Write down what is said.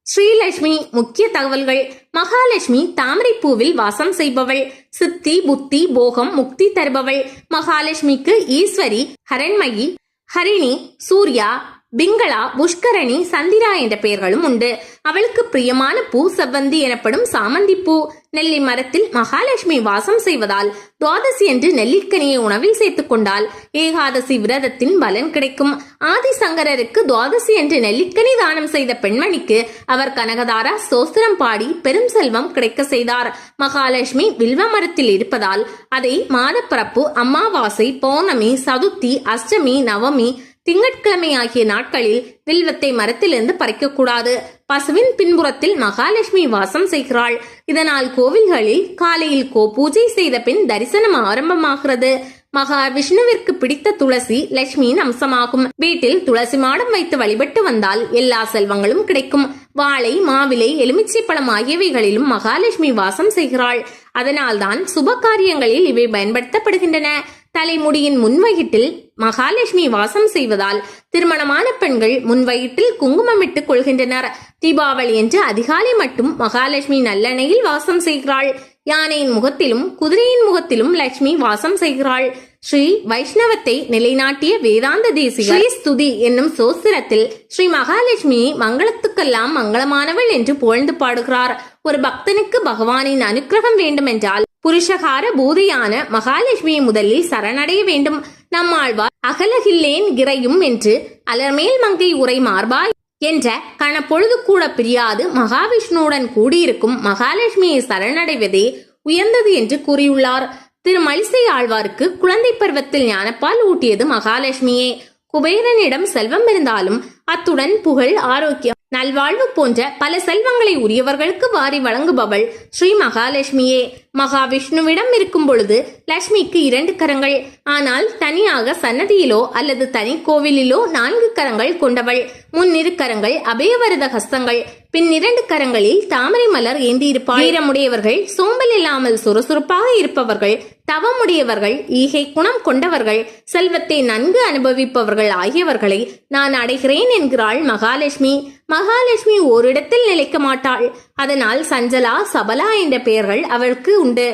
ஸ்ரீலட்சுமி முக்கிய தகவல்கள். மகாலட்சுமி தாமரை பூவில் வாசம் செய்பவள். சித்தி, புத்தி, போகம், முக்தி தருபவள். மகாலட்சுமிக்கு ஈஸ்வரி, ஹரண்மயி, ஹரிணி, சூர்யா, பிங்களா, புஷ்கரணி, சந்திரா என்ற பெயர்களும் உண்டு. அவளுக்கு பிரியமான பூ செவ்வந்தி எனப்படும் சாமந்தி பூ. நெல்லி மரத்தில் மகாலட்சுமி வாசம் செய்வதால் துவாதசி என்று நெல்லிக்கனியை உணவில் சேர்த்துக் கொண்டால் ஏகாதசி விரதத்தின் பலன் கிடைக்கும். ஆதிசங்கரருக்கு துவாதசி என்று நெல்லிக்கனி தானம் செய்த பெண்மணிக்கு அவர் கனகதாரா ஸ்தோத்திரம் பாடி பெரும் செல்வம் கிடைக்க செய்தார். மகாலட்சுமி வில்வ மரத்தில் இருப்பதால் அதை மாதப்பிறப்பு, அமாவாசை, பௌர்ணமி, சதுர்த்தி, அஷ்டமி, நவமி, திங்கட்கிழமை ஆகிய நாட்களில் வில்வத்தை மரத்திலிருந்து பறிக்கக்கூடாது. பசுவின் பின்புறத்தில் மகாலட்சுமி வாசம் செய்கிறாள். இதனால் கோவில்களில் காலையில் பூஜை செய்த பின் தரிசனம் ஆரம்பமாகிறது. மகா விஷ்ணுவிற்கு பிடித்த துளசி லட்சுமியின் அம்சமாகும். வீட்டில் துளசி மாடம் வைத்து வழிபட்டு வந்தால் எல்லா செல்வங்களும் கிடைக்கும். வாழை, மாவிலை, எலுமிச்சை பழம் ஆகியவைகளிலும் மகாலட்சுமி வாசம் செய்கிறாள். அதனால்தான் சுப காரியங்களில் இவை பயன்படுத்தப்படுகின்றன. தலைமுடியின் முன்வயிற்றில் மகாலட்சுமி வாசம் செய்வதால் திருமணமான பெண்கள் முன்வயிற்றில் குங்குமமிட்டுக் கொள்கின்றனர். தீபாவளி என்று அதிகாலை மட்டும் மகாலட்சுமி நல்லெண்ணெயில் வாசம் செய்கிறாள். யானையின் முகத்திலும் குதிரையின் முகத்திலும் லட்சுமி வாசம் செய்கிறாள். ஸ்ரீ வைஷ்ணவத்தை நிலைநாட்டிய வேதாந்த தேசிகர் ஸ்ரீ ஸ்துதி என்னும் சோஸ்திரத்தில் ஸ்ரீ மகாலட்சுமியை மங்களத்துக்கெல்லாம் மங்களமானவள் என்று புகழ்ந்து பாடுகிறார். ஒரு பக்தனுக்கு பகவானின் அனுக்கிரகம் வேண்டுமென்றால் புருஷகார பூதையான மகாலட்சுமியை முதலில் சரணடைய வேண்டும். நம்மாழ்வார் அகலகில்லேன் இறையும் என்று அலர்மேல் மங்கை உரை மார்பாய் என்ற கணப்பொழுது கூட பிரியாது மகாவிஷ்ணுவுடன் கூடியிருக்கும் மகாலட்சுமியை சரணடைவதே உயர்ந்தது என்று கூறியுள்ளார். திருமழிசை ஆழ்வாருக்கு குழந்தை பருவத்தில் ஞானப்பால் ஊட்டியது மகாலட்சுமியே. குபேரனிடம் செல்வம் இருந்தாலும் அத்துடன் புகழ், ஆரோக்கியம், நல்வாழ்வு போன்ற பல செல்வங்களை உரியவர்களுக்கு வாரி வழங்குபவள் ஸ்ரீ மகாலட்சுமியே. மகாவிஷ்ணுவிடம் இருக்கும் பொழுது லட்சுமிக்கு 2 கரங்கள். ஆனால் தனியாக சன்னதியிலோ அல்லது தனி கோவிலிலோ 4 கரங்கள் கொண்டவள். முன்னிரு கரங்கள் அபயவரத ஹஸ்தங்கள், பின் 2 கரங்களில் தாமரை மலர் ஏந்தியிருப்பாள். வீரமுடையவர்கள், சோம்பல் இல்லாமல் சுறுசுறுப்பாக இருப்பவர்கள், தவமுடையவர்கள், ஈகை குணம் கொண்டவர்கள், செல்வத்தை நன்கு அனுபவிப்பவர்கள் ஆகியவர்களை நான் அடைகிறேன் என்கிறாள் மகாலட்சுமி. மகாலட்சுமி ஓரிடத்தில் நிலைக்க மாட்டாள். அதனால் சஞ்சலா, சபலா என்ற பெயர்கள் அவளுக்கு உண்டு.